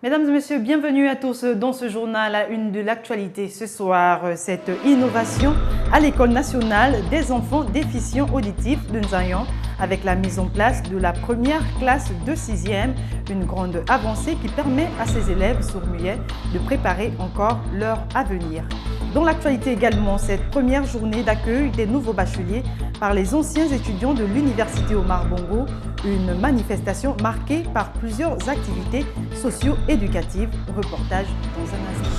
Mesdames et messieurs, bienvenue à tous dans ce journal à une de l'actualité. Ce soir, cette innovation à l'École nationale des enfants déficients auditifs de Nzayan avec la mise en place de la première classe de 6e, une grande avancée qui permet à ces élèves sourds-muets de préparer encore leur avenir. Dans l'actualité également, cette première journée d'accueil des nouveaux bacheliers par les anciens étudiants de l'Université Omar Bongo, une manifestation marquée par plusieurs activités socio-éducatives. Reportage dans un instant.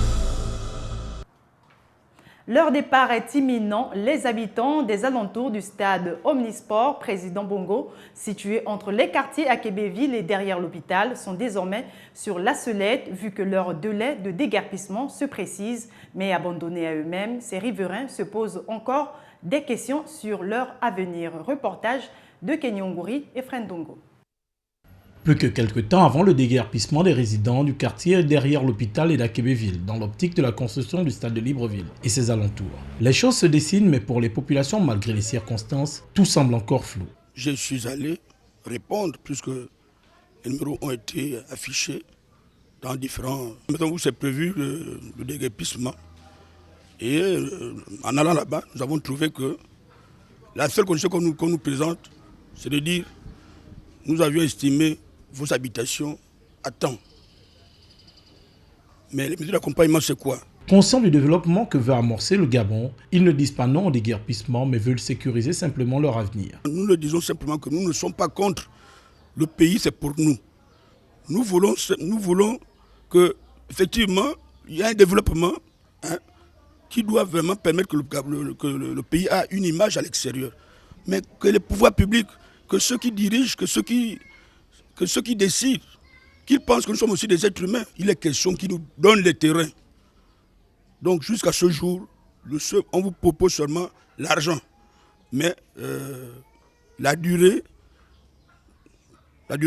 Leur départ est imminent. Les habitants des alentours du stade Omnisport Président Bongo, situé entre les quartiers Akébéville et derrière l'hôpital, sont désormais sur la sellette vu que leur délai de déguerpissement se précise. Mais abandonnés à eux-mêmes, ces riverains se posent encore des questions sur leur avenir. Reportage de Kenyongouri et Frendongo. Plus que quelques temps avant le déguerpissement des résidents du quartier derrière l'hôpital et d'Akébéville, dans l'optique de la construction du stade de Libreville et ses alentours. Les choses se dessinent, mais pour les populations, malgré les circonstances, tout semble encore flou. Je suis allé répondre, puisque les numéros ont été affichés dans différents... Maintenant où c'est prévu le déguerpissement. Et en allant là-bas, nous avons trouvé que la seule condition qu'on nous présente, c'est de dire nous avions estimé vos habitations à temps. Mais les mesures d'accompagnement, c'est quoi? Conscients du développement que veut amorcer le Gabon, ils ne disent pas non au déguerpissement, mais veulent sécuriser simplement leur avenir. Nous le disons simplement que nous ne sommes pas contre le pays, c'est pour nous. Nous voulons que, effectivement, il y ait un développement qui doit vraiment permettre que le pays ait une image à l'extérieur. Mais que les pouvoirs publics, que ceux qui dirigent, que ceux qui décident, qu'ils pensent que nous sommes aussi des êtres humains. Il est question qu'ils nous donnent les terrains. Donc jusqu'à ce jour, on vous propose seulement l'argent. Mais la durée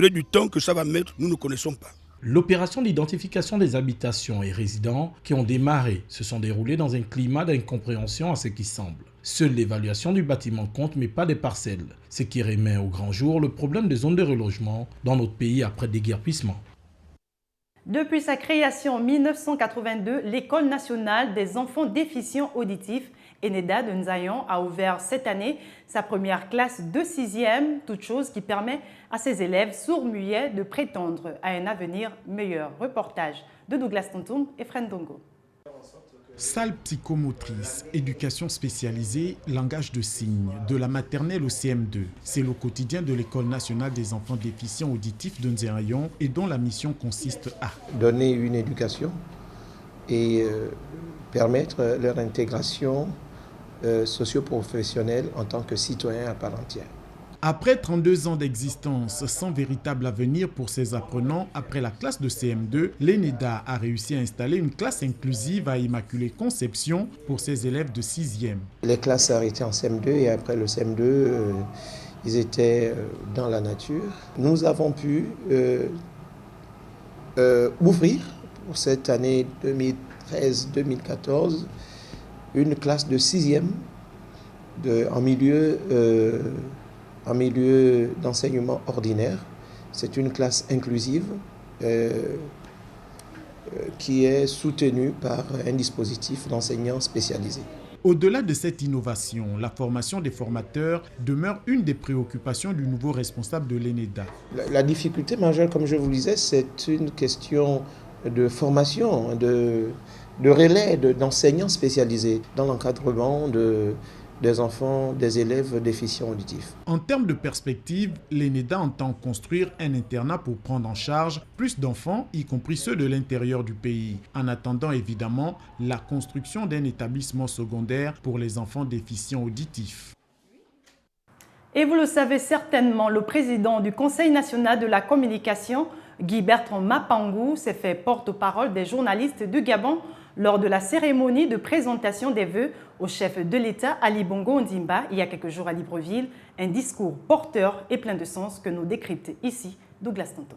du temps que ça va mettre, nous ne connaissons pas. L'opération d'identification des habitations et résidents qui ont démarré se sont déroulées dans un climat d'incompréhension à ce qui semble. Seule l'évaluation du bâtiment compte, mais pas des parcelles, ce qui remet au grand jour le problème des zones de relogement dans notre pays après déguerpissement. Depuis sa création en 1982, l'École nationale des enfants déficients auditifs ENEDA de Nzayan a ouvert cette année sa première classe de 6e, toute chose qui permet à ses élèves sourds-muets de prétendre à un avenir meilleur. Reportage de Douglas Tontoum et Frendongo. Salle psychomotrice, éducation spécialisée, langage de signes, de la maternelle au CM2. C'est le quotidien de l'École nationale des enfants déficients auditifs de Nzayan et dont la mission consiste à donner une éducation et permettre leur intégration socio-professionnelle en tant que citoyens à part entière. Après 32 ans d'existence sans véritable avenir pour ses apprenants, après la classe de CM2, l'ENEDA a réussi à installer une classe inclusive à Immaculée Conception pour ses élèves de 6e. Les classes s'arrêtaient en CM2 et après le CM2, ils étaient dans la nature. Nous avons pu ouvrir pour cette année 2013-2014 une classe de 6e en milieu d'enseignement ordinaire. C'est une classe inclusive qui est soutenue par un dispositif d'enseignants spécialisés. Au-delà de cette innovation, la formation des formateurs demeure une des préoccupations du nouveau responsable de l'ENEDA. La difficulté majeure, comme je vous le disais, c'est une question de formation, de relais d'enseignants spécialisés dans l'encadrement des enfants, des élèves déficients auditifs. En termes de perspective, l'ENEDA entend construire un internat pour prendre en charge plus d'enfants, y compris ceux de l'intérieur du pays, en attendant évidemment la construction d'un établissement secondaire pour les enfants déficients auditifs. Et vous le savez certainement, le président du Conseil national de la communication, Guy Bertrand Mapangou, s'est fait porte-parole des journalistes du Gabon lors de la cérémonie de présentation des vœux au chef de l'État Ali Bongo Ondimba il y a quelques jours à Libreville, un discours porteur et plein de sens que nous décrypte ici Douglas Tonton.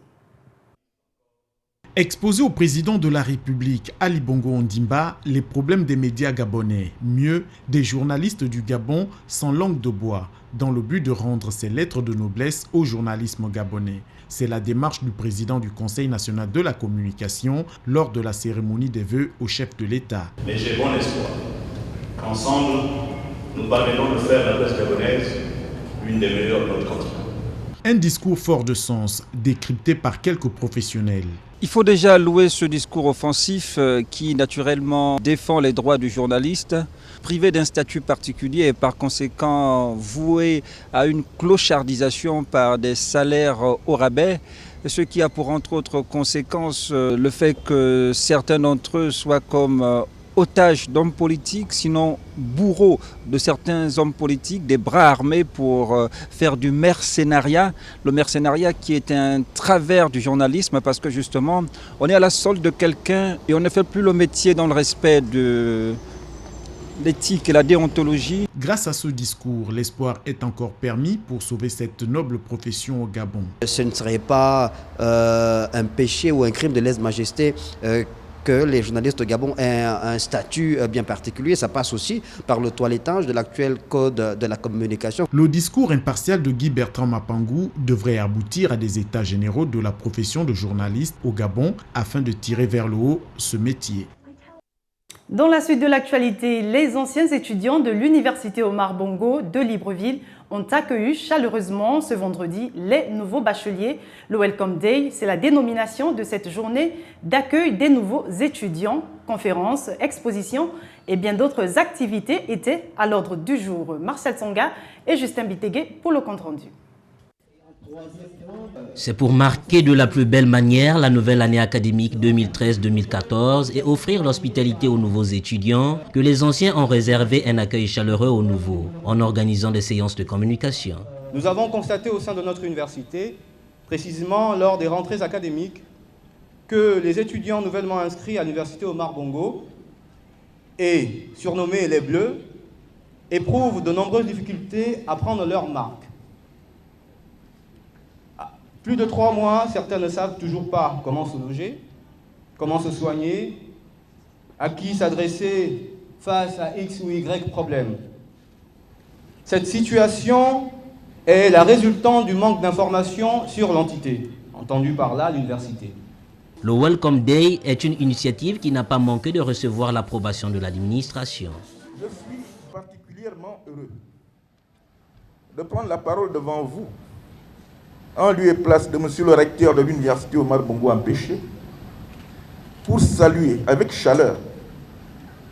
Exposé au président de la République, Ali Bongo Ondimba, les problèmes des médias gabonais, mieux, des journalistes du Gabon sans langue de bois, dans le but de rendre ces lettres de noblesse au journalisme gabonais. C'est la démarche du président du Conseil national de la communication lors de la cérémonie des vœux au chef de l'État. Mais j'ai bon espoir qu'ensemble, nous parvenons de faire la presse gabonaise l'une des meilleures de notre continent. Un discours fort de sens, décrypté par quelques professionnels. Il faut déjà louer ce discours offensif qui naturellement défend les droits du journaliste, privé d'un statut particulier et par conséquent voué à une clochardisation par des salaires au rabais, ce qui a pour entre autres conséquences le fait que certains d'entre eux soient comme otages d'hommes politiques, sinon bourreaux de certains hommes politiques, des bras armés pour faire du mercénariat. Le mercénariat qui est un travers du journalisme parce que justement, on est à la solde de quelqu'un et on ne fait plus le métier dans le respect de l'éthique et la déontologie. Grâce à ce discours, l'espoir est encore permis pour sauver cette noble profession au Gabon. Ce ne serait pas un péché ou un crime de lèse-majesté que les journalistes au Gabon aient un statut bien particulier. Ça passe aussi par le toilettage de l'actuel code de la communication. Le discours impartial de Guy Bertrand Mapangou devrait aboutir à des états généraux de la profession de journaliste au Gabon afin de tirer vers le haut ce métier. Dans la suite de l'actualité, les anciens étudiants de l'Université Omar Bongo de Libreville ont accueilli chaleureusement ce vendredi les nouveaux bacheliers. Le Welcome Day, c'est la dénomination de cette journée d'accueil des nouveaux étudiants. Conférences, expositions et bien d'autres activités étaient à l'ordre du jour. Marcel Tsonga et Justin Bitegué pour le compte-rendu. C'est pour marquer de la plus belle manière la nouvelle année académique 2013-2014 et offrir l'hospitalité aux nouveaux étudiants que les anciens ont réservé un accueil chaleureux aux nouveaux en organisant des séances de communication. Nous avons constaté au sein de notre université, précisément lors des rentrées académiques, que les étudiants nouvellement inscrits à l'université Omar Bongo et surnommés les Bleus éprouvent de nombreuses difficultés à prendre leur marque. Plus de 3 mois, certains ne savent toujours pas comment se loger, comment se soigner, à qui s'adresser face à X ou Y problème. Cette situation est la résultante du manque d'informations sur l'entité, entendue par là l'université. Le Welcome Day est une initiative qui n'a pas manqué de recevoir l'approbation de l'administration. Je suis particulièrement heureux de prendre la parole devant vous en lieu et place de monsieur le recteur de l'université Omar Bongo Empêché, pour saluer avec chaleur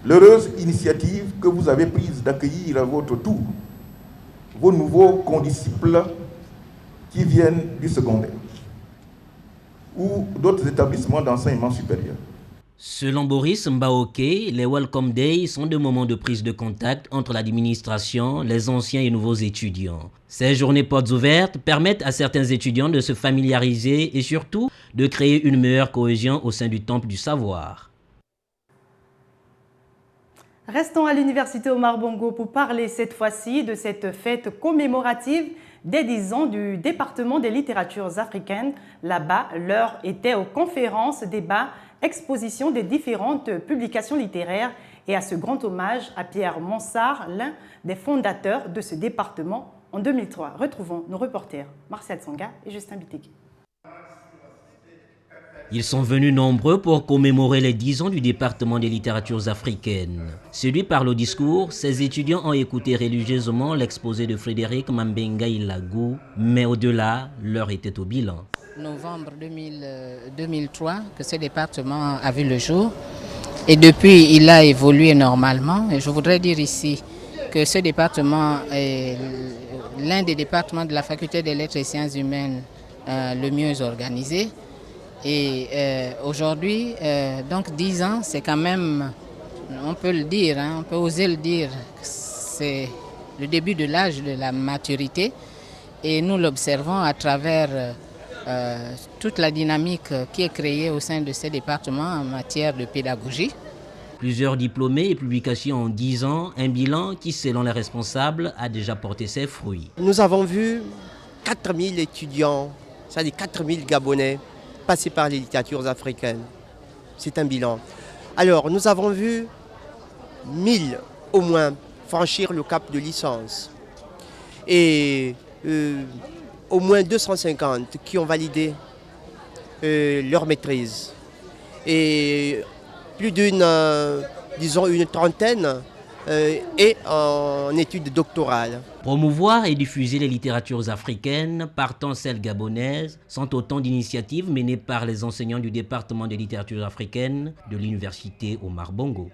l'heureuse initiative que vous avez prise d'accueillir à votre tour vos nouveaux condisciples qui viennent du secondaire ou d'autres établissements d'enseignement supérieur. Selon Boris Mbaoke, les Welcome Days sont des moments de prise de contact entre l'administration, les anciens et nouveaux étudiants. Ces journées portes ouvertes permettent à certains étudiants de se familiariser et surtout de créer une meilleure cohésion au sein du temple du savoir. Restons à l'université Omar Bongo pour parler cette fois-ci de cette fête commémorative des 10 ans du département des littératures africaines. Là-bas, l'heure était aux conférences, débats, expositions des différentes publications littéraires et à ce grand hommage à Pierre Monsard, l'un des fondateurs de ce département en 2003. Retrouvons nos reporters Marcel Tsonga et Justin Bitegué. Ils sont venus nombreux pour commémorer les 10 ans du département des littératures africaines. Séduits par le discours, ces étudiants ont écouté religieusement l'exposé de Frédéric Mambenga Ilagou, mais au-delà, l'heure était au bilan. Novembre 2003 que ce département a vu le jour et depuis il a évolué normalement et je voudrais dire ici que ce département est l'un des départements de la faculté des lettres et sciences humaines le mieux organisé et aujourd'hui donc 10 ans c'est quand même, on peut le dire, on peut oser le dire, c'est le début de l'âge de la maturité et nous l'observons à travers toute la dynamique qui est créée au sein de ces départements en matière de pédagogie. Plusieurs diplômés et publications en 10 ans, un bilan qui, selon les responsables, a déjà porté ses fruits. Nous avons vu 4000 étudiants, c'est-à-dire 4000 Gabonais, passer par les littératures africaines. C'est un bilan. Alors, nous avons vu 1000 au moins franchir le cap de licence. Et au moins 250 qui ont validé leur maîtrise. Et plus d'une, disons une trentaine est en études doctorales. Promouvoir et diffuser les littératures africaines, partant celles gabonaises, sont autant d'initiatives menées par les enseignants du département des littératures africaines de l'université Omar Bongo.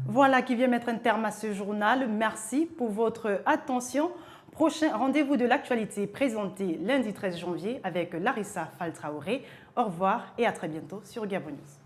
Voilà qui vient mettre un terme à ce journal. Merci pour votre attention. Prochain rendez-vous de l'actualité présenté lundi 13 janvier avec Larissa Faltraoré. Au revoir et à très bientôt sur Gabon News.